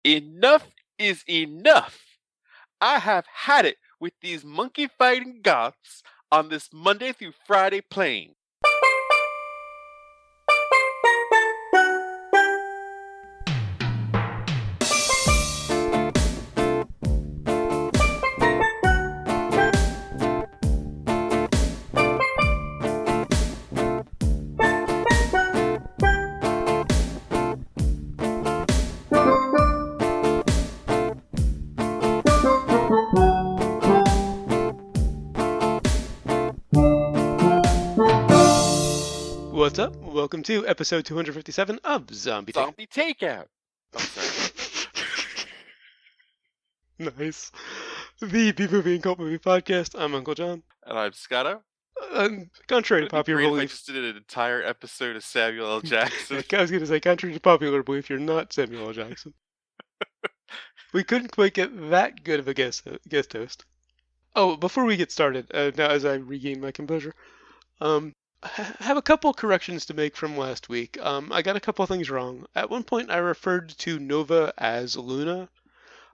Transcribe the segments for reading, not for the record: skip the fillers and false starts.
Enough is enough. I have had it with these monkey fighting goths on this Monday through Friday plane. What's up? Welcome to episode 257 of Zombie Takeout. Zombie takeout. Oh, sorry. Nice. The B-Movie and Cult Movie Podcast. I'm Uncle John. And I'm Scotto. Contrary to Would it be popular great if I belief, just did an entire episode of Samuel L. Jackson? I was going to say, contrary to popular belief, you're not Samuel L. Jackson. We couldn't quite get that good of a guest host. Oh, before we get started, now as I regain my composure, I have a couple corrections to make from last week. I got a couple things wrong. At one point, I referred to Nova as Luna.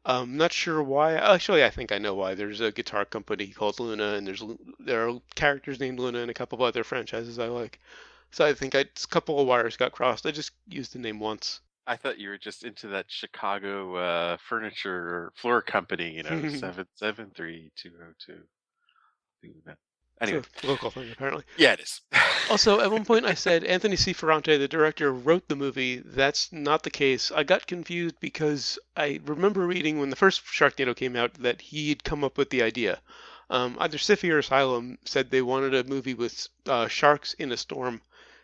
Not sure why. Actually, I think I know why. There's a guitar company called Luna, and there are characters named Luna and a couple of other franchises I like. So I think a couple of wires got crossed. I just used the name once. I thought you were just into that Chicago furniture floor company, 773-202. Anyway. It's a local thing, apparently. Yeah, it is. Also, at one point I said Anthony C. Ferrante, the director, wrote the movie. That's not the case. I got confused because I remember reading when the first Sharknado came out that he'd come up with the idea. Either Syfy or Asylum said they wanted a movie with sharks in a storm,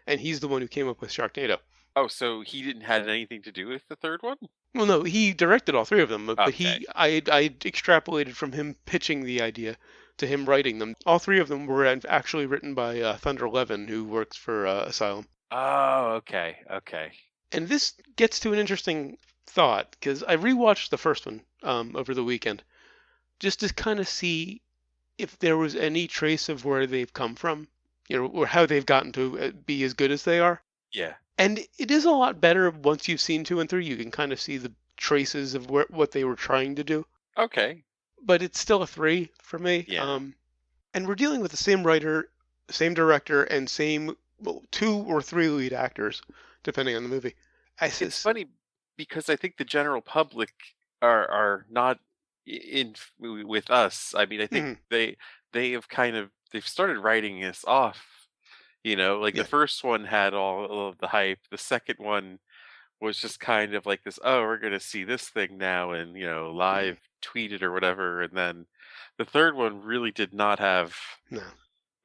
and he's the one who came up with Sharknado. Oh, so he didn't have anything to do with the third one? Well, no, he directed all three of them, but Okay. I extrapolated from him pitching the idea to him writing them. All three of them were actually written by Thunder Levin, who works for Asylum. Oh, okay. And this gets to an interesting thought, because I rewatched the first one over the weekend, just to kind of see if there was any trace of where they've come from, or how they've gotten to be as good as they are. Yeah. And it is a lot better once you've seen 2 and 3. You can kind of see the traces of what they were trying to do. Okay. But it's still a 3 for me. Yeah. And we're dealing with the same writer, same director, and same 2 or 3 lead actors, depending on the movie. It's funny because I think the general public are not in with us. I mean, I think they have they've started writing this off. The first one had all of the hype. The second one was just kind of like this, oh, we're going to see this thing now and, live tweeted or whatever. And then the third one really did not have the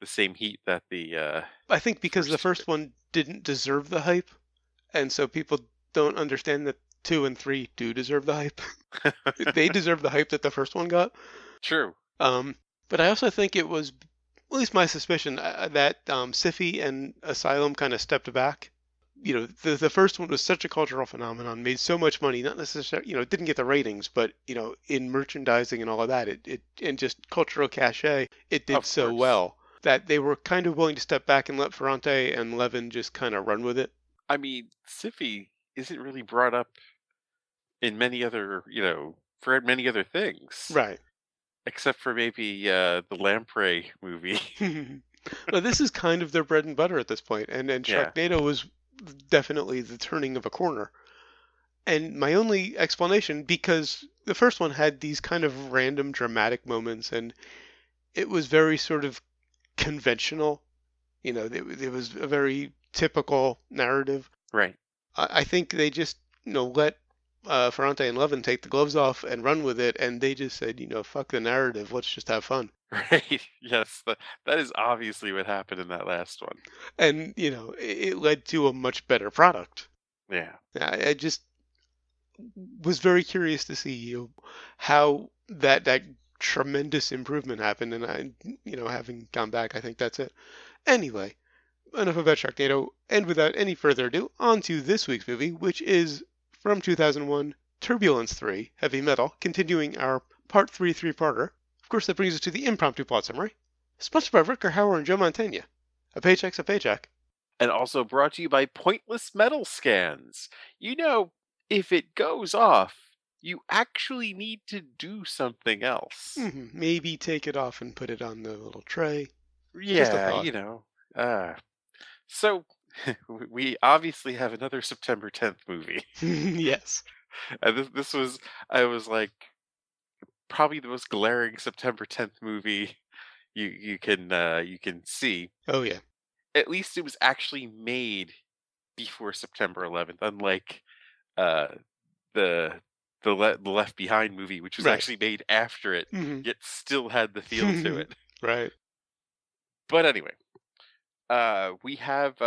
same heat that the... I think because the first one didn't deserve the hype. And so people don't understand that 2 and 3 do deserve the hype. They deserve the hype that the first one got. True. But I also think it was, at least my suspicion, that Syfy and Asylum kind of stepped back. The first one was such a cultural phenomenon, made so much money, not necessarily, it didn't get the ratings, but, in merchandising and all of that, it and just cultural cachet, it did so well that they were kind of willing to step back and let Ferrante and Levin just kind of run with it. I mean, Syfy isn't really brought up in many other, for many other things. Right. Except for maybe the Lamprey movie. Well, this is kind of their bread and butter at this point, and Sharknado was definitely the turning of a corner. And my only explanation, because the first one had these kind of random dramatic moments, and it was very sort of conventional. It was a very typical narrative. Right. I think they just, let Ferrante and Levin take the gloves off and run with it, and they just said, fuck the narrative, let's just have fun. Right. Yes, that is obviously what happened in that last one. And, it led to a much better product. Yeah. I just was very curious to see how that tremendous improvement happened, and I, having gone back, I think that's it. Anyway, enough about Sharknado, and without any further ado, on to this week's movie, which is from 2001, Turbulence 3, Heavy Metal, continuing our Part 3 three-parter. Of course, that brings us to the impromptu plot summary, sponsored by Rutger, Hauer, and Joe Mantegna. A paycheck's a paycheck. And also brought to you by Pointless Metal Scans. If it goes off, you actually need to do something else. Maybe take it off and put it on the little tray. Just a Yeah, thought. Uh, so we obviously have another September 10th movie. Yes. And this was, I was like, probably the most glaring September 10th movie you can see. Oh yeah. At least it was actually made before September 11th, unlike uh, the the Left Behind movie, which was Right. actually made after it, hmm yet still had the feel to it. Right. But anyway, we have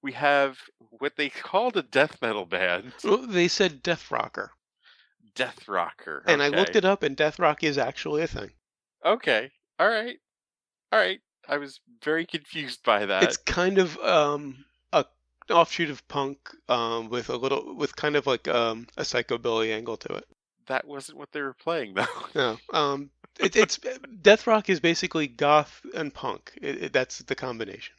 we have what they called a death metal band, Well, they said death rocker, Death Rocker. and I looked Okay, it up, and death rock is actually a thing. okay, all right, all right. I was very confused by It's that. kind of a offshoot of punk, with kind of like a psychobilly angle to it. That wasn't what they were playing though. No, it's death rock is basically goth and punk. That's the combination.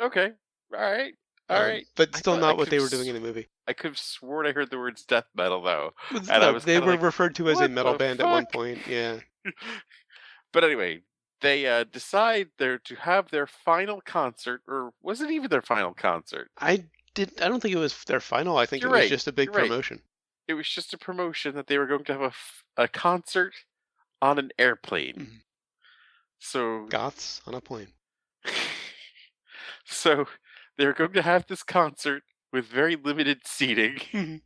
Okay, all right, all right. But I still thought I not what could they have were doing in the movie. I could have sworn I heard the words death metal though, and I No, was they kind of were like, referred to as a what metal the band at one fuck? point. Yeah. But anyway, they decide they're to have their final concert, or was it even their final concert? I don't think it was their final. I think it You're was right. just a big You're right. promotion. It was just a promotion that they were going to have a concert on an airplane. Mhm. So Goths on a plane. so they're going to have this concert with very limited seating Mhm.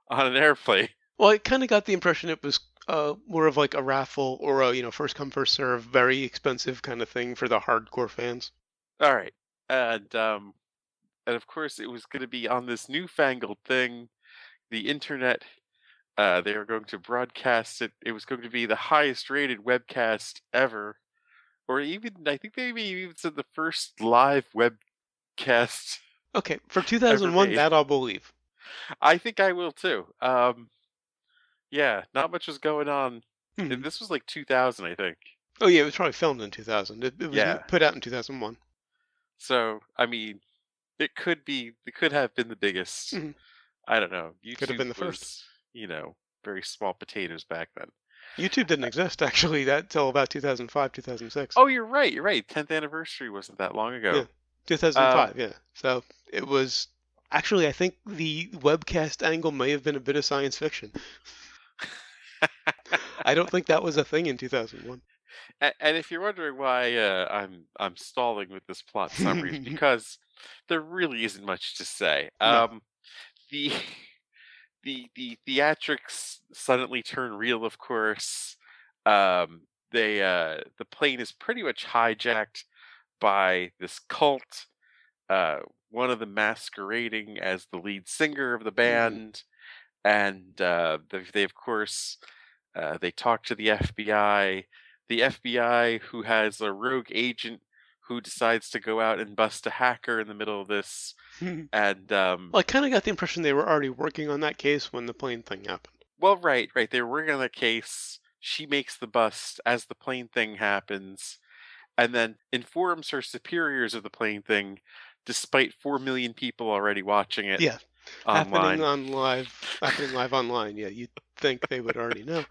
on an airplane. Well, I kind of got the impression it was more of like a raffle or a first come first serve, very expensive kind of thing for the hardcore fans. All right. And and of course it was going to be on this newfangled thing, the internet. They were going to broadcast it. It was going to be the highest rated webcast ever, or even I think they maybe even said the first live webcast Okay, for ever 2001, made. that I'll believe. I think I will too. Yeah, not much was going on. Mhm. This was like 2000, I think. Oh yeah, it was probably filmed in 2000. It was Yeah. put out in 2001. So I mean, it could have been the biggest. hmm I don't know. Could have YouTube been the first. was, very small potatoes back then. YouTube didn't exist actually that till about 2005, 2006. Oh, you're right. You're right. 10th anniversary wasn't that long Yeah, ago. Um, 2005. Yeah. So it was actually, I think the webcast angle may have been a bit of science fiction. I don't think that was a thing in 2001. and if you're wondering why I'm stalling with this plot summary, it's because there really isn't much to say. No. The the theatrics suddenly turn real, of course. The plane is pretty much hijacked by this cult. Uh, one of them masquerading as the lead singer of the hmm band, and they of course they talk to the FBI. The FBI, who has a rogue agent who decides to go out and bust a hacker in the middle of this, and Well, I kind of got the impression they were already working on that case when the plane thing happened. well, right, right. They were working on the case. She makes the bust as the plane thing happens, and then informs her superiors of the plane thing, despite 4 million people already watching it Yeah, online. happening live online. Yeah, you'd think they would already know.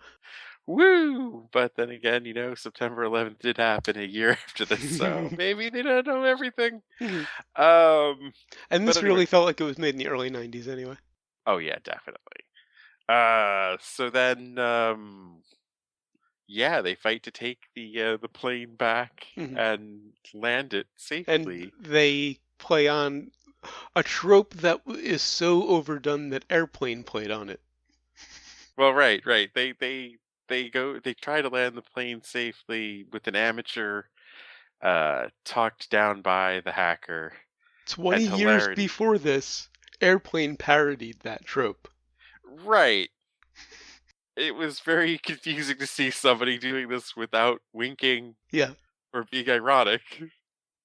Woo! But then again, September 11th did happen a year after this, so maybe they don't know everything. Mhm. Um, And but this anyway, really felt like it was made in the early 90s anyway. oh yeah, definitely. So then, yeah, they fight to take the plane back Mhm. and land it And safely. they play on a trope that is so overdone that Airplane played on it. Well, right, right. They try to land the plane safely with an amateur talked down by the hacker 20 and years hilarity. before this, Airplane parodied that trope. Right. It was very confusing to see somebody doing this without winking Yeah. or being ironic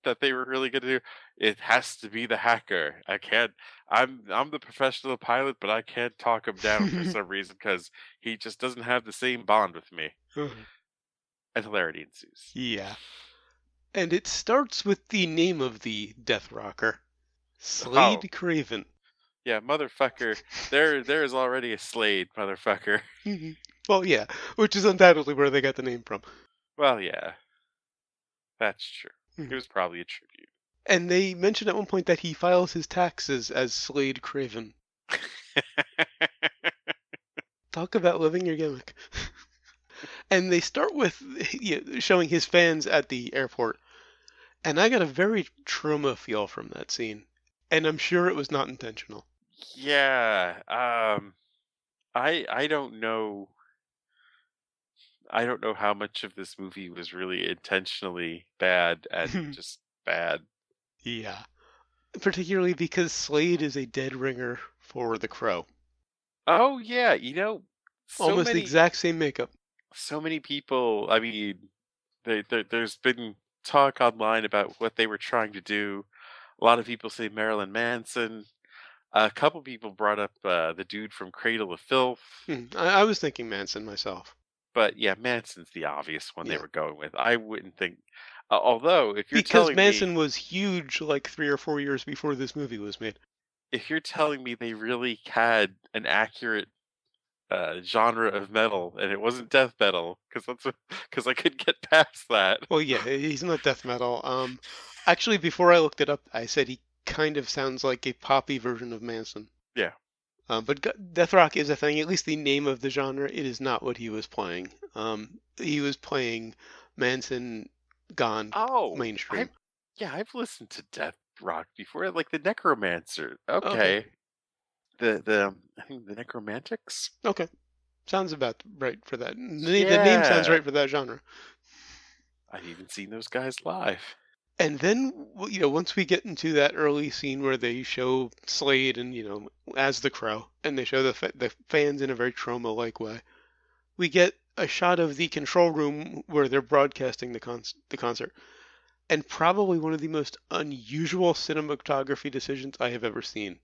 that they were really gonna do. It has to be the hacker. I can't. I'm the professional pilot, but I can't talk him down for some reason because he just doesn't have the same bond with me. Uh-huh. And hilarity ensues. Yeah. And it starts with the name of the Death Rocker, Oh, Slade Craven. Yeah, motherfucker. There is already a Slade, motherfucker. Mhm. Well, yeah, which is undoubtedly where they got the name from. Well, yeah, that's true. It Mhm. was probably a tribute. And they mentioned at one point that he files his taxes as Slade Craven. Talk about living your gimmick. And they start with showing his fans at the airport. And I got a very trauma feel from that scene. And I'm sure it was not intentional. Yeah. I don't know. I don't know how much of this movie was really intentionally bad and just bad. Yeah. Particularly because Slade is a dead ringer for the Crow. Oh yeah, so Almost the many exact same makeup. so many people. I mean, there's been talk online about what they were trying to do. A lot of people say Marilyn Manson. A couple people brought up the dude from Cradle of Filth, I was thinking Manson myself. but yeah, Manson's the obvious one they Yeah. were going with. I wouldn't think. Although, Because Manson was huge like 3 or 4 years before this movie was made. if you're telling me they really had an accurate genre of metal and it wasn't death metal, because I could get past that. Well, yeah, he's not death metal. Actually, before I looked it up, I said he kind of sounds like a poppy version of Manson. Yeah. But death rock is a thing. At least the name of the genre. It is not what he was playing. He was playing Manson gone Oh, mainstream. I've listened to death rock before, like the Necromancer. Okay, Okay, the I think the Necromantics. okay, sounds about right for that. The name sounds Yeah, right for that genre. I've even seen those guys live. And then, once we get into that early scene where they show Slade and, as the Crow, and they show the fans in a very trauma-like way, we get a shot of the control room where they're broadcasting the concert, and probably one of the most unusual cinematography decisions I have ever seen.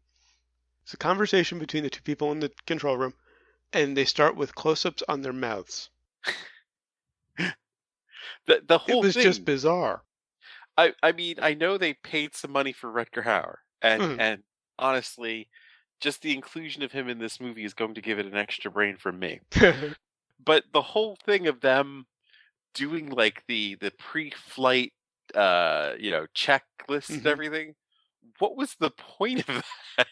It's a conversation between the two people in the control room, and they start with close-ups on their mouths. The It whole was just thing. bizarre. I mean, I know they paid some money for Rutger Hauer, Mhm. and honestly, just the inclusion of him in this movie is going to give it an extra brain from me. But the whole thing of them doing like the pre-flight checklist and Mhm. everything, what was the point of that?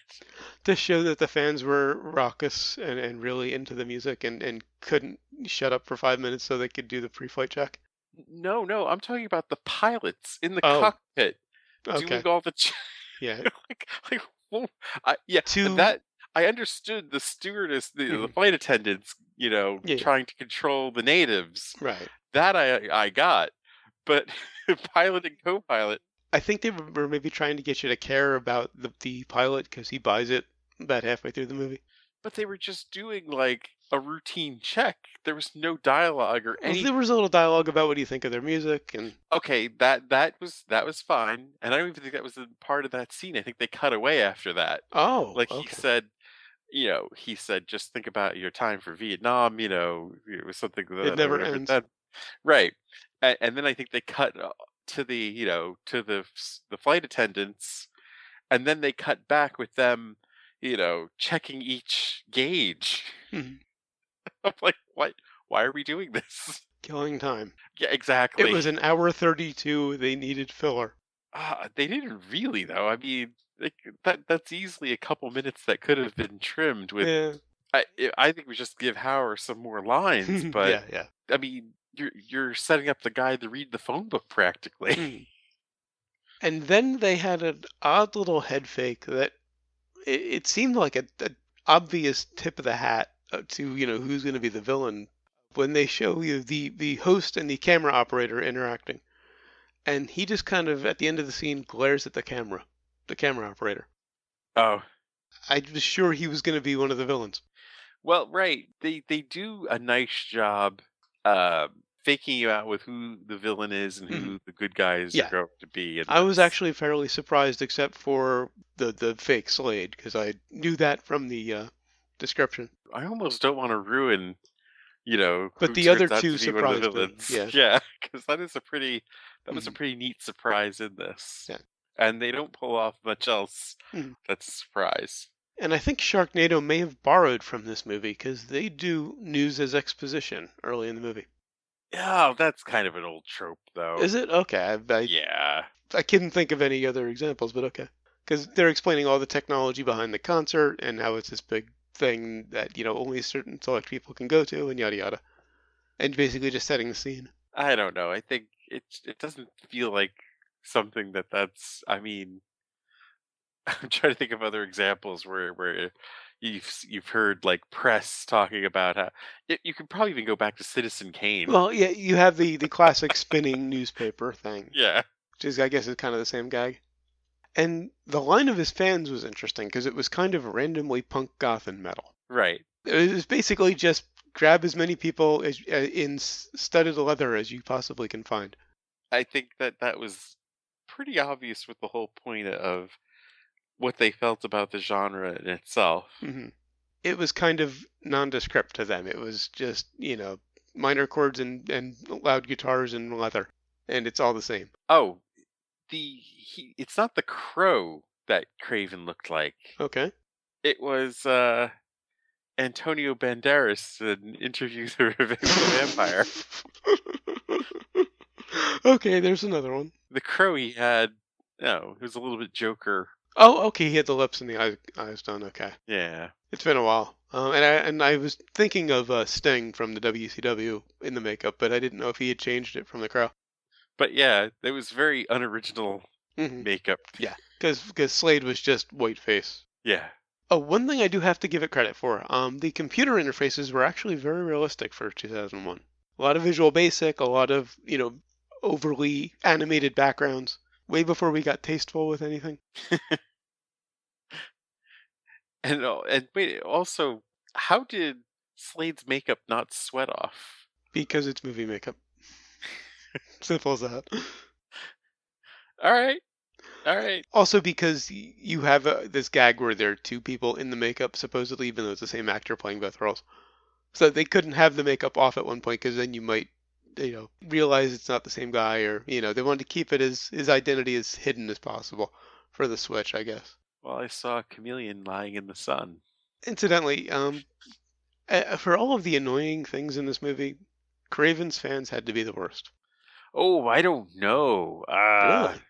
To show that the fans were raucous and really into the music and couldn't shut up for 5 minutes so they could do the pre-flight check. No, no, I'm talking about the pilots in the Oh, cockpit okay. doing all the Yeah. like whoa. Yeah, To that I understood the stewardess, the mhm. flight attendants, Yeah, yeah. trying to control the natives. Right. That I got, but pilot and co-pilot. I think they were maybe trying to get you to care about the pilot because he buys it about halfway through the movie. But they were just doing like a routine check. There was no dialogue or Well, any. there was a little dialogue about what do you think of their music and Okay, that was fine, and I don't even think that was a part of that scene. I think they cut away after that. oh, Like okay. he said, just think about your time for Vietnam. It was something It that never whatever ends. that right, and then I think they cut to the flight attendants, and then they cut back with them, checking each gauge. Mhm. I'm like, what? Why are we doing this? Killing time. Yeah, It exactly. was an hour 32. They needed filler. They didn't really though. I mean, like, that's easily a couple minutes that could have been trimmed with. Yeah. I think we just give Hauer some more lines, but Yeah, yeah. I mean, you're setting up the guy to read the phone book practically. Mhm. And then they had an odd little head fake that it seemed like a obvious tip of the hat to who's going to be the villain when they show you the host and the camera operator interacting, and he just kind of at the end of the scene glares at the camera operator. Oh, I was sure he was going to be one of the villains. well, right. They do a nice job faking you out with who the villain is and Hmm. who the good guys are Yeah, going to be in I was this. actually fairly surprised, except for the fake Slade, because I knew that from the description. I almost don't want to ruin But who the other turns out two to be one of the surprised me. villains. Yeah. Yeah, because that was a Hmm. pretty neat surprise in this, Yeah. and they don't pull off much else Mhm. that's a surprise. And I think Sharknado may have borrowed from this movie because they do news as exposition early in the movie. Yeah, that's kind of an old trope, though. Is it? Okay. Yeah. I couldn't think of any other examples, but okay. Because they're explaining all the technology behind the concert and how it's this big thing that, only certain select people can go to and yada yada. And basically just setting the scene. I don't know. I think it doesn't feel like something that's. I mean, I'm trying to think of other examples where you've heard like press talking about how you could probably even go back to Citizen Kane. Well, yeah, you have the classic spinning newspaper thing, Yeah, which is, I guess, is kind of the same gag. And the line of his fans was interesting because it was kind of randomly punk, goth, and metal. right. It was basically just grab as many people as in studded leather as you possibly can find. I think that was pretty obvious with the whole point of what they felt about the genre in itself. hmm It was kind of nondescript to them. It was just, minor chords and loud guitars and leather, and it's all the same. Oh, it's not the crow that Craven looked like. Okay. It was Antonio Banderas in Interview with the Vampire. Okay, there's another one. The crow he had, no, it was a little bit Joker. Oh, okay, he had the lips and the eyes done. Okay, Yeah, it's been a while. And I was thinking of Sting from the WCW in the makeup, but I didn't know if he had changed it from the Crow. but yeah, it was very unoriginal hmm makeup. Yeah, because Slade was just white face. Yeah, Oh, one thing I do have to give it credit for, the computer interfaces were actually very realistic for 2001. A lot of Visual Basic, a lot of, overly animated backgrounds, way before we got tasteful with anything. and wait, also, how did Slade's makeup not sweat off? Because it's movie makeup. Simple as that. All right, all right. Also because you have this gag where there are two people in the makeup, supposedly, even though it's the same actor playing both roles. So they couldn't have the makeup off at one point because then you might, realize it's not the same guy, or they wanted to keep it as his identity as hidden as possible for the switch, I guess. Well, I saw a chameleon lying in the sun. Incidentally, for all of the annoying things in this movie, Craven's fans had to be the worst. Oh, I don't know. Really?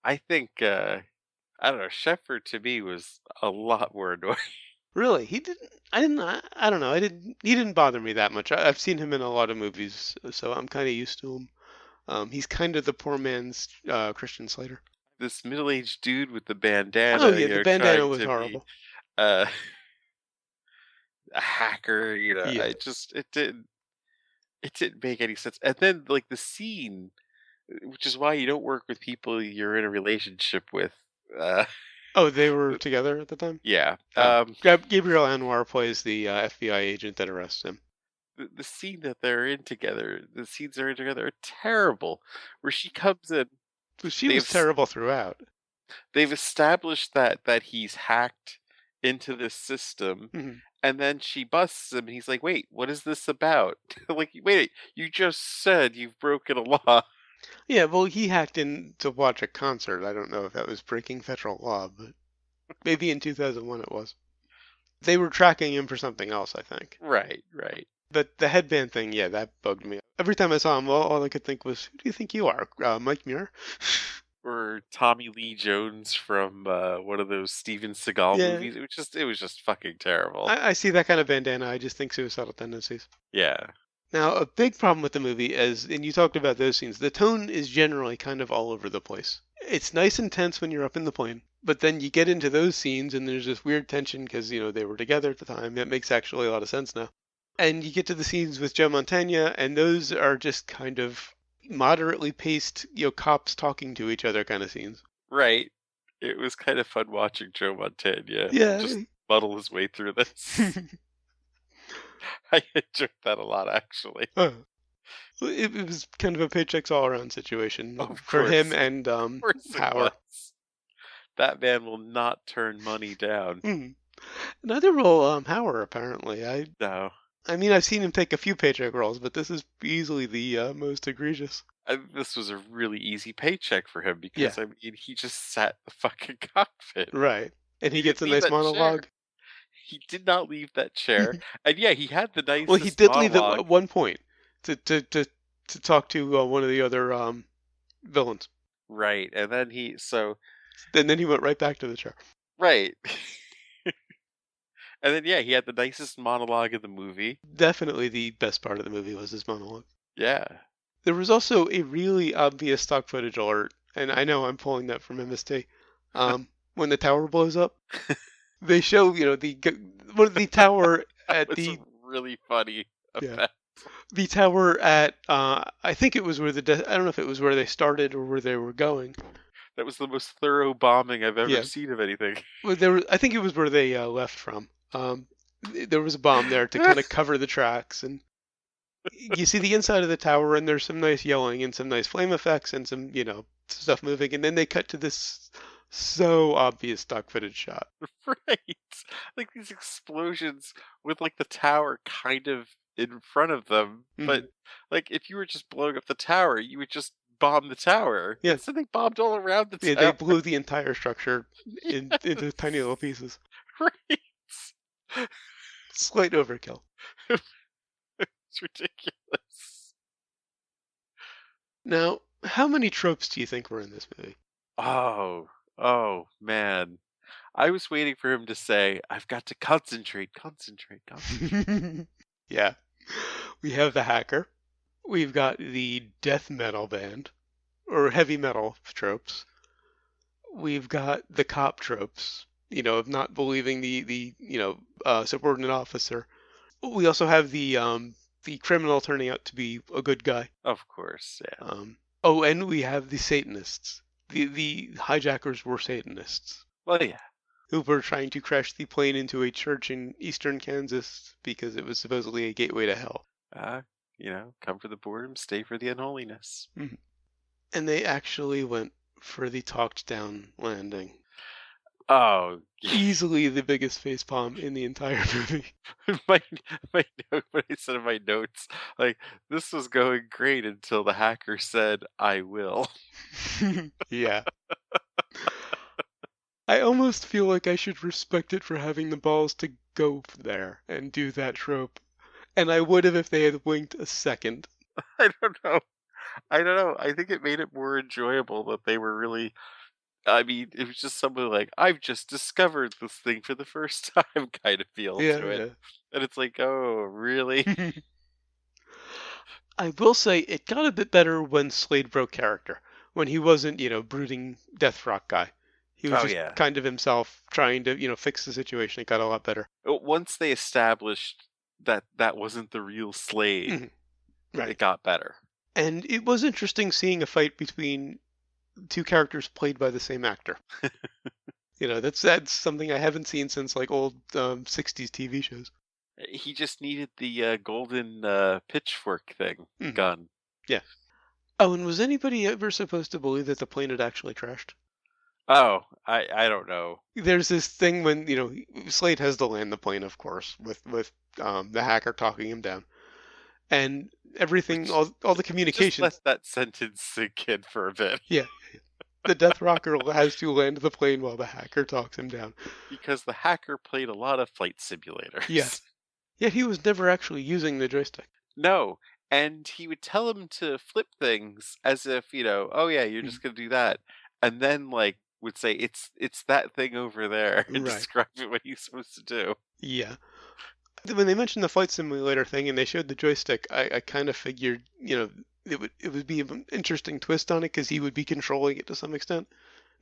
I think I don't know. Shepard to me was a lot more annoying. Really? He didn't. I didn't. I don't know. I didn't. He didn't bother me that much. I've seen him in a lot of movies, so I'm kind of used to him. He's kind of the poor man's Christian Slater. This middle-aged dude with the Oh bandana, yeah, the bandana trying was to be horrible. uh, a hacker. Yeah. It didn't make any sense. And then like the scene, which is why you don't work with people you're in a relationship with. Uh, Oh, they were together at the time. yeah. Oh, Gabriel Anwar plays the FBI agent that arrests him. The scene that they're in together, the scenes they're in together are terrible. Where she comes in, Well, she they've was s- terrible throughout. they've established that he's hacked into this system, hmm and then she busts him, and he's like, "Wait, what is this about?" Like, wait, you just said you've broken a law. Yeah, well, he hacked in to watch a concert. I don't know if that was breaking federal law, but maybe in 2001 it was. They were tracking him for something else, I think. Right, right. But the headband thing, yeah, that bugged me. Every time I saw him, all I could think was, "Who do you think you are, Mike Muir?" Or Tommy Lee Jones from one of those Steven Seagal Yeah, movies. It was just fucking terrible. I see that kind of bandana. I just think suicidal tendencies. Yeah. Now, a big problem with the movie is, and you talked about those scenes, the tone is generally kind of all over the place. It's nice and tense when you're up in the plane, but then you get into those scenes and there's this weird tension because, they were together at the time. That makes actually a lot of sense now. And you get to the scenes with Joe Mantegna, and those are just kind of moderately paced, cops talking to each other kind of scenes. Right. It was kind of fun watching Joe Mantegna Yeah. just muddle his way through this. I enjoyed that a lot, actually. Uh, it was kind of a paychecks all around situation Of for him course, and of course it Hauer. was. That man will not turn money down. Mm. Another role, Hauer apparently. No. I mean, I've seen him take a few paycheck roles, but this is easily the most egregious. This was a really easy paycheck for him Yeah, because, I mean, he just sat in the fucking cockpit. right. and he He gets didn't a leave nice that chair. monologue. He did not leave that chair. And yeah, he had the Well, he nicest did leave it monologue. at one point to talk to one of the other villains, Right. And then and then he went right back to the chair. right. And then yeah, he had the nicest monologue of the movie. Definitely the best part of the movie was his monologue. Yeah. There was also a really obvious stock footage alert, and I know I'm pulling that from MST. When the tower blows up, they show the tower That at was a the really funny yeah effect. the tower at I think it was where I don't know if it was where they started or where they were going. That was the most thorough bombing I've ever Yeah, seen of anything. well, I think it was where they left from. There was a bomb there to kind of cover the tracks, and you see the inside of the tower, and there's some nice yelling and some nice flame effects and some stuff moving, and then they cut to this so obvious stock footage shot. Right. Like these explosions with like the tower kind of in front of them. Hmm. But like if you were just blowing up the tower, you would just bomb the tower. Yeah, Instead they bombed all around the yeah, they tower. blew the entire structure into tiny Yes. little pieces. Right. Slight overkill. It's ridiculous. Now, how many tropes do you think were in this movie? Oh man. I was waiting for him to say, I've got to concentrate, concentrate, concentrate. Yeah. We have the hacker. We've got the death metal band, or heavy metal tropes. We've got the cop tropes, of not believing the subordinate officer. We also have the criminal turning out to be a good guy. Of course, yeah. Oh, and we have the Satanists. The hijackers were Satanists Well, yeah. who were trying to crash the plane into a church in eastern Kansas because it was supposedly a gateway to hell. Come for the boredom, stay for the unholiness. Mhm. And they actually went for the talked down landing. Oh, Easily the biggest facepalm in the entire movie. my my note when I said in my notes, like this was going great until the hacker said, "I will." Yeah. I almost feel like I should respect it for having the balls to go there and do that trope. And I would have if they had winked a second. I don't know. I don't know. I think it made it more enjoyable that they were really. I mean, it was just something like I've just discovered this thing for the first time kind of feel to it, Yeah, and it's like, oh, really? yeah. I will say it got a bit better when Slade broke character. When he wasn't, brooding death rock guy. He was Oh just yeah. kind of himself trying to, fix the situation. It got a lot better. Once they established that that wasn't the real Slade, Mhm. Right. it got better. And it was interesting seeing a fight between two characters played by the same actor. That's something I haven't seen since like old 60s TV shows. He just needed the golden pitchfork thing Mhm. gun. Yeah. Oh, and was anybody ever supposed to believe that the plane had actually crashed? Oh, I don't know. There's this thing when, Slade has to land the plane, of course, with the hacker talking him down. And everything, Which all the just let communications. that sentence sink in for a bit. Yeah. The Death Rocker has to land the plane while the hacker talks him down. Because the hacker played a lot of flight Yeah. simulators. Yet he was never actually using the joystick. No, and he would tell him to flip things as if, oh yeah, you're Mhm. just gonna do that. And then like would say it's that thing over there and Right. describe it what he's supposed to do. Yeah. When they mentioned the flight simulator thing and they showed the joystick, I kind of figured, it would be an interesting twist on it because he would be controlling it to some extent.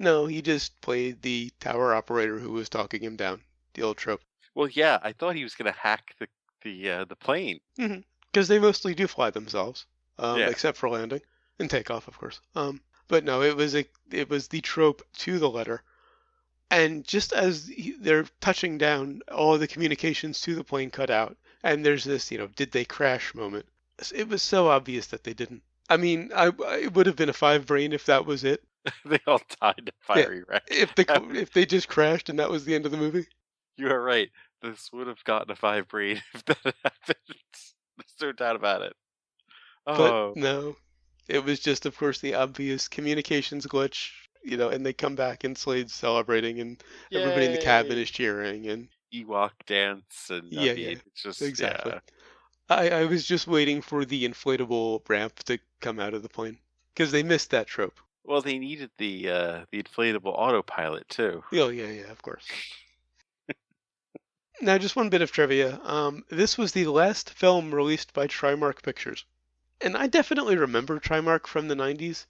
No, he just played the tower operator who was talking him down. The old trope. Well, yeah, I thought he was gonna hack the plane. Because they mostly do fly themselves, Yeah. except for landing and takeoff, of course. But no, it was the trope to the letter. And just as they're touching down, all of the communications to the plane cut out, and there's this, did they crash moment. It was so obvious that they didn't. I mean, it would have been a five brain if that was it. They all died in a Yeah, fiery wreck. if they just crashed and that was the end of the movie. You are right. This would have gotten a 5 brain if that had happened. There's no doubt about it. But Oh, no, it was just, of course, the obvious communications glitch. and they come back and Slade's celebrating and everybody in the cabin is Yay! cheering and Ewok dance, and I yeah, mean, yeah, it's just exactly. yeah. I was just waiting for the inflatable ramp to come out of the plane because they missed that trope. Well, they needed the inflatable autopilot too. Oh, yeah, yeah, of course. Now, just one bit of trivia. This was the last film released by Trimark Pictures. And I definitely remember Trimark from the 90s,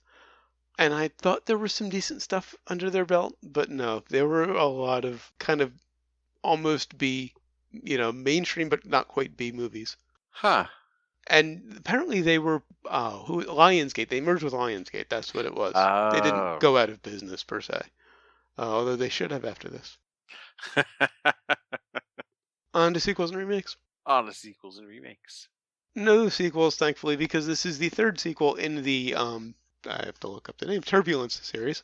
and I thought there was some decent stuff under their belt, but no, there were a lot of kind of almost B, mainstream but not quite B movies. Huh. And apparently they were Lionsgate. They merged with Lionsgate. That's what it was. They didn't Oh. go out of business per se, although they should have after this. On to sequels and remakes. On to sequels and remakes. No sequels, thankfully, because this is the third sequel in the I have to look up the name, Turbulence series.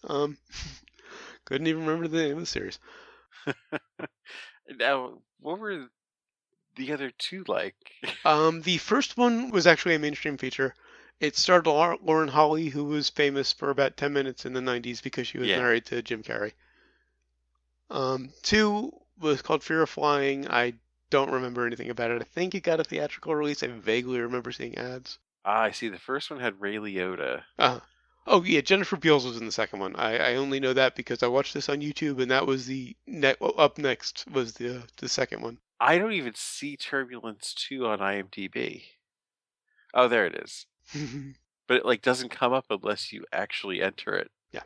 Couldn't even remember the name of the series. Now, what were the other two like? The first one was actually a mainstream feature. It starred Lauren Holly, who was famous for about 10 minutes in the 90s because she was Yeah. married to Jim Carrey. Two was called Fear of Flying. I don't remember anything about it. I think it got a theatrical release. I vaguely remember seeing ads. I see. The first one had Ray Liotta. Oh yeah, Jennifer Beals was in the second one. I only know that because I watched this on YouTube, and that was up next was the second one. I don't even see Turbulence 2 on IMDb. Oh, there it is. But it doesn't come up unless you actually enter it. Yeah.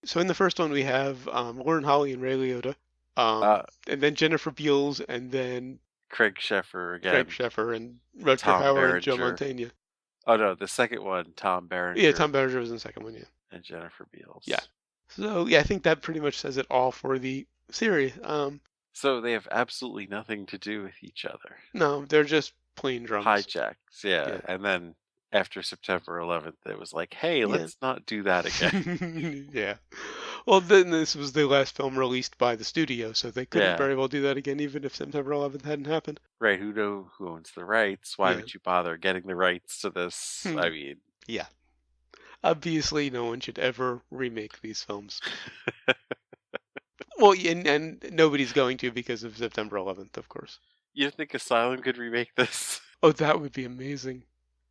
So in the first one we have Lauren Holly and Ray Liotta, and then Jennifer Beals, and then Craig Sheffer again. Craig Sheffer and Rutger Tom Hauer and Joe Berenger. Mantegna. Oh no, the second one, Tom Berenger. Yeah, Tom Berenger was in the second one. Yeah. And Jennifer Beals. Yeah. So yeah, I think that pretty much says it all for the series. So they have absolutely nothing to do with each other. No, they're just plain drums. Hijacks, yeah. And then after September 11th, it was like, hey, let's not do that again. Yeah. Well, then this was the last film released by the studio, so they couldn't very well do that again, even if September 11th hadn't happened. Right, who owns the rights? Why would you bother getting the rights to this? I mean... Yeah. Obviously, no one should ever remake these films. Well, and nobody's going to because of September 11th, of course. You don't think Asylum could remake this? Oh, that would be amazing.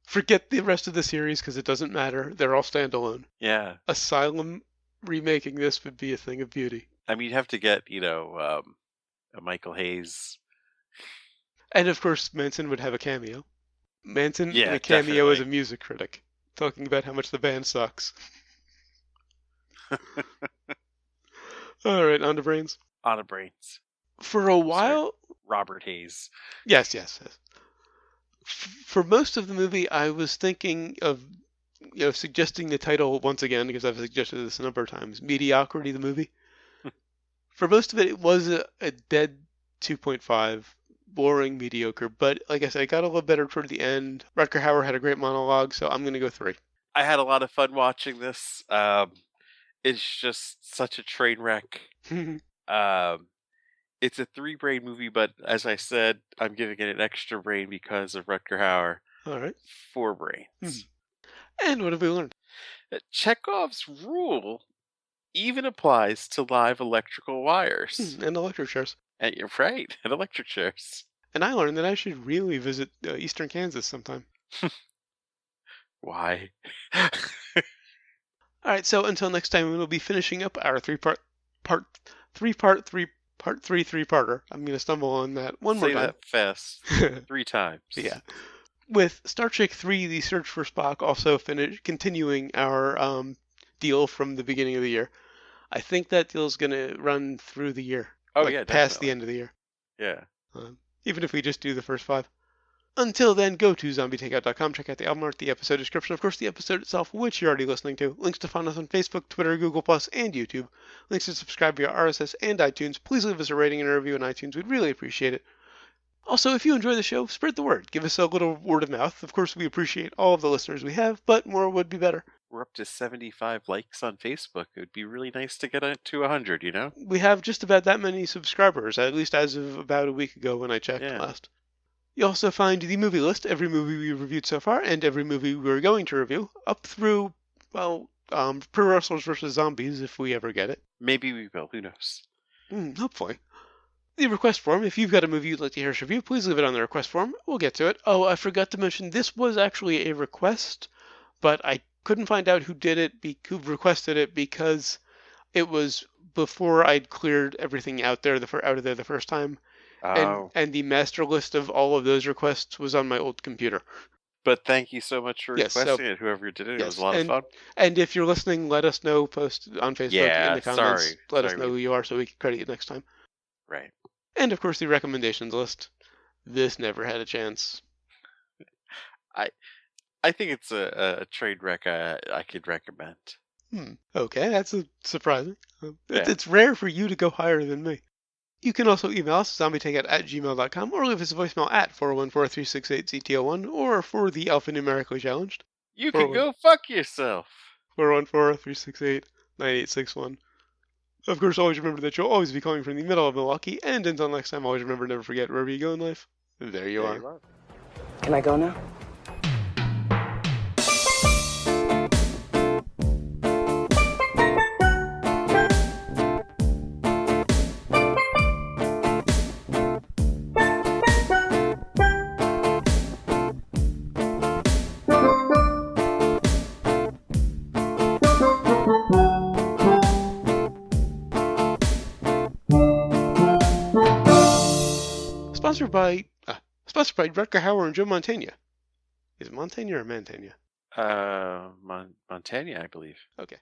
Forget the rest of the series because it doesn't matter. They're all standalone. Yeah. Asylum remaking this would be a thing of beauty. I mean, you'd have to get, a Michael Hayes. And of course, Manson would have a cameo. Manson in a cameo definitely. as a music critic, talking about how much the band sucks. All right, on to Brains. On to Brains. For a while... Sorry, Robert Hayes. Yes. For most of the movie, I was thinking of, suggesting the title once again, because I've suggested this a number of times, Mediocrity, the movie. For most of it, it was a dead 2.5, boring, mediocre, but like I said, it got a little better toward the end. Rutger Hauer had a great monologue, so I'm going to go 3. I had a lot of fun watching this. It's just such a train wreck. It's a 3-brain movie, but as I said, I'm giving it an extra brain because of Rutger Hauer. All right. 4 brains. And what have we learned? Chekhov's rule even applies to live electrical wires. And electric chairs. And you're right, and electric chairs. And I learned that I should really visit eastern Kansas sometime. Why? All right, so until next time, we'll be finishing up our three-parter. I'm going to stumble on that one more time. Say that fast 3 times. Yeah. With Star Trek 3, The Search for Spock, also continuing our deal from the beginning of the year. I think that deal is going to run through the year. Oh, yeah, definitely. Past the end of the year. Yeah. Even if we just do the first 5. Until then, go to zombietakeout.com, check out the album art, the episode description, of course, the episode itself, which you're already listening to. Links to find us on Facebook, Twitter, Google+, and YouTube. Links to subscribe via RSS and iTunes. Please leave us a rating and a review on iTunes. We'd really appreciate it. Also, if you enjoy the show, spread the word. Give us a little word of mouth. Of course, we appreciate all of the listeners we have, but more would be better. We're up to 75 likes on Facebook. It would be really nice to get to 100, you know? We have just about that many subscribers, at least as of about a week ago when I checked last. You also find the movie list, every movie we've reviewed so far, and every movie we're going to review, up through, well, Pro Wrestlers vs. Zombies, if we ever get it. Maybe we will. Who knows? Hopefully. The request form, if you've got a movie you'd like to hear us review, please leave it on the request form. We'll get to it. Oh, I forgot to mention, this was actually a request, but I couldn't find out who did it, who requested it, because it was before I'd cleared everything out of there the first time. Oh. And the master list of all of those requests was on my old computer. But thank you so much for Yes, requesting it, whoever did it. It was yes, a lot of fun. and if you're listening, let us know. Post on Facebook in Yeah, the comments. sorry. Let us know who you are so we can credit you next time. Right. And of course, the recommendations list. This never had a chance. I think it's a train wreck I could recommend. Okay, that's surprising. Yeah. It's rare for you to go higher than me. You can also email us, zombietakeout@gmail.com, or leave us a voicemail at 414-368-CTO1, or for the alphanumerically challenged. You can go fuck yourself. 414-368-9861. Of course, always remember that you'll always be calling from the middle of Milwaukee, and until next time, always remember, never forget, wherever you go in life, there you are. Can I go now? Sponsored by Rutger, Hauer, and Joe Mantegna. Is it Mantegna or Mantegna? Mantegna, I believe. Okay.